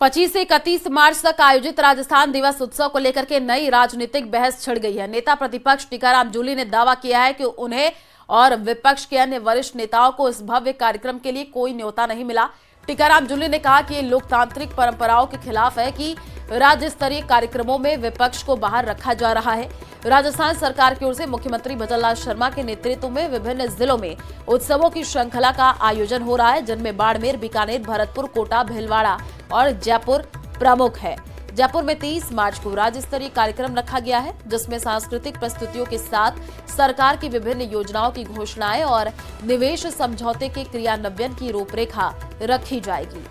25 से 31 मार्च तक आयोजित राजस्थान दिवस उत्सव को लेकर के नई राजनीतिक बहस छिड़ गई है। नेता प्रतिपक्ष टीकाराम जूली ने दावा किया है कि उन्हें और विपक्ष के अन्य वरिष्ठ नेताओं को इस भव्य कार्यक्रम के लिए कोई न्योता नहीं मिला। टीकाराम जूली ने कहा कि ये लोकतांत्रिक परंपराओं के खिलाफ है कि राज्य स्तरीय कार्यक्रमों में विपक्ष को बाहर रखा जा रहा है। राजस्थान सरकार की ओर से मुख्यमंत्री भजनलाल शर्मा के नेतृत्व में विभिन्न जिलों में उत्सवों की श्रृंखला का आयोजन हो रहा है, जिनमें बाड़मेर, बीकानेर, भरतपुर, कोटा, भीलवाड़ा और जयपुर प्रमुख है। जयपुर में 30 मार्च को राज्य स्तरीय कार्यक्रम रखा गया है, जिसमें सांस्कृतिक प्रस्तुतियों के साथ सरकार की विभिन्न योजनाओं की घोषणाएं और निवेश समझौते के क्रियान्वयन की रूपरेखा रखी जाएगी।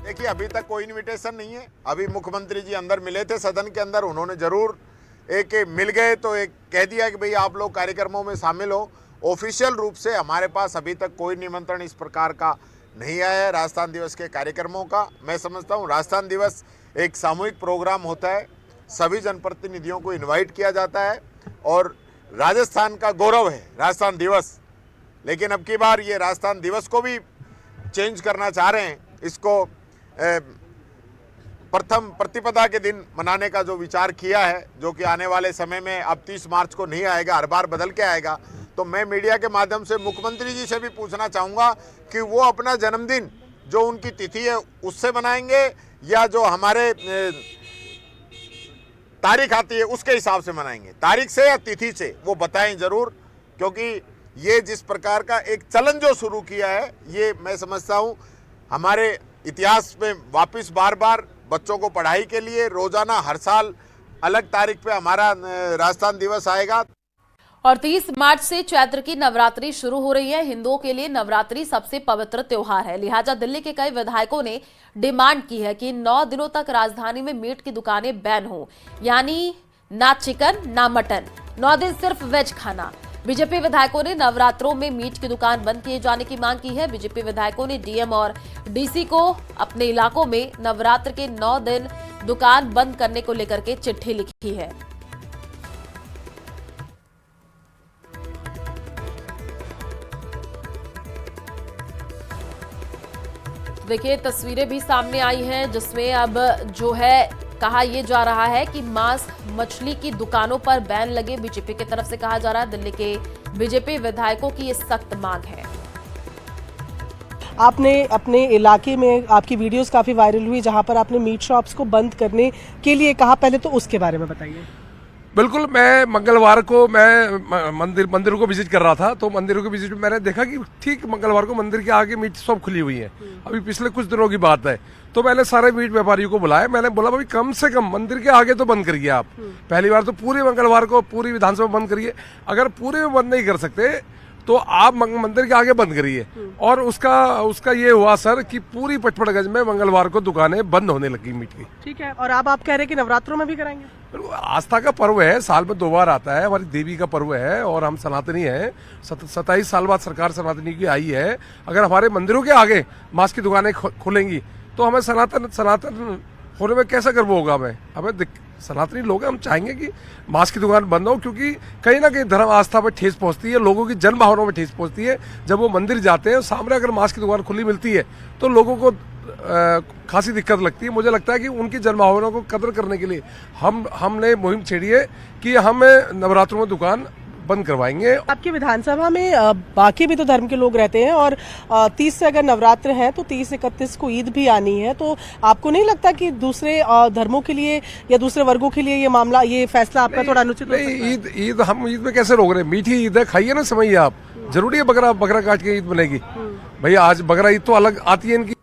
देखिए, अभी तक कोई इनविटेशन नहीं है। अभी मुख्यमंत्री जी अंदर मिले थे सदन के अंदर, उन्होंने जरूर एक मिल गए तो एक कह दिया कि भाई आप लोग कार्यक्रमों में शामिल हो। ऑफिशियल रूप से हमारे पास अभी तक कोई निमंत्रण इस प्रकार का नहीं आया है राजस्थान दिवस के कार्यक्रमों का। मैं समझता हूँ राजस्थान दिवस एक सामूहिक प्रोग्राम होता है, सभी जनप्रतिनिधियों को इन्वाइट किया जाता है और राजस्थान का गौरव है राजस्थान दिवस। लेकिन अब की बार ये राजस्थान दिवस को भी चेंज करना चाह रहे हैं। इसको प्रथम प्रतिपदा के दिन मनाने का जो विचार किया है, जो कि आने वाले समय में अब 30 मार्च को नहीं आएगा, हर बार बदल के आएगा। तो मैं मीडिया के माध्यम से मुख्यमंत्री जी से भी पूछना चाहूँगा कि वो अपना जन्मदिन जो उनकी तिथि है उससे मनाएंगे या जो हमारे तारीख आती है उसके हिसाब से मनाएंगे। तारीख से या तिथि से वो बताएं जरूर, क्योंकि ये जिस प्रकार का एक चलन जो शुरू किया है, ये मैं समझता हूँ हमारे इतिहास में वापस बार बार बच्चों को पढ़ाई के लिए रोजाना हर साल अलग तारीख पे हमारा राजस्थान दिवस आएगा। और 30 मार्च से चैत्र की नवरात्रि शुरू हो रही है। हिंदुओं के लिए नवरात्रि सबसे पवित्र त्योहार है, लिहाजा दिल्ली के कई विधायकों ने डिमांड की है कि 9 दिनों तक राजधानी में मीट की दुकानें बैन हो, यानी ना चिकन ना मटन, 9 दिन सिर्फ वेज खाना। बीजेपी विधायकों ने नवरात्रों में मीट की दुकान बंद किए जाने की मांग की है। बीजेपी विधायकों ने डीएम और डीसी को अपने इलाकों में नवरात्र के 9 दिन दुकान बंद करने को लेकर के चिट्ठी लिखी है। देखिए, तस्वीरें भी सामने आई हैं जिसमें अब जो है कहा यह जा रहा है कि मांस मछली की दुकानों पर बैन लगे। बीजेपी की तरफ से कहा जा रहा है, दिल्ली के बीजेपी विधायकों की ये सख्त मांग है। आपने अपने इलाके में आपकी वीडियोस काफी वायरल हुई जहां पर आपने मीट शॉप्स को बंद करने के लिए कहा, पहले तो उसके बारे में बताइए। बिल्कुल, मैं मंगलवार को मैं मंदिर को विजिट कर रहा था, तो मंदिरों के विजिट में मैंने देखा कि ठीक मंगलवार को मंदिर के आगे मीट शॉप खुली हुई है। अभी पिछले कुछ दिनों की बात है, तो मैंने सारे मीट व्यापारियों को बुलाया। मैंने बोला भाई कम से कम मंदिर के आगे तो बंद करिए आप। पहली बार तो पूरे मंगलवार को पूरी विधानसभा बंद करिए। अगर पूरे में बंद नहीं कर सकते तो आप मंदिर के आगे बंद करिए। और उसका ये हुआ सर कि पूरी पचपड़गंज में मंगलवार को दुकानें बंद होने लगी मीट की। ठीक है, और अब आप कह रहे हैं कि नवरात्रों में भी कराएंगे? आस्था का पर्व है, साल में 2 बार आता है, हमारी देवी का पर्व है और हम सनातनी हैं। 27 साल बाद सरकार सनातनी की आई है। अगर हमारे मंदिरों के आगे मांस की दुकानें खुलेंगी तो हमें सनातन होने में कैसा गर्व होगा। हमें सनातनी लोग हैं, हम चाहेंगे कि मांस की दुकान बंद हो, क्योंकि कहीं ना कहीं धर्म आस्था पर ठेस पहुंचती है, लोगों की जन भावनाओं में ठेस पहुंचती है। जब वो मंदिर जाते हैं, सामने अगर मांस की दुकान खुली मिलती है तो लोगों को खासी दिक्कत लगती है। मुझे लगता है कि उनकी जन भावनाओं को कदर करने के लिए हमने मुहिम छेड़ी है कि हम नवरात्रों में दुकान बंद करवाएंगे। आपकी विधानसभा में बाकी भी तो धर्म के लोग रहते हैं और 30 से अगर नवरात्र है तो 30 से 31 को ईद भी आनी है, तो आपको नहीं लगता कि दूसरे धर्मों के लिए या दूसरे वर्गों के लिए ये फैसला आपका थोड़ा अनुचित नहीं? ईद हम ईद में कैसे रोक रहे हैं? मीठी ईद है, खाइए ना, समझिए आप। जरूरी है बकरा काट के ईद बनेगी? भैया आज बकरा ईद तो अलग आती है इनकी।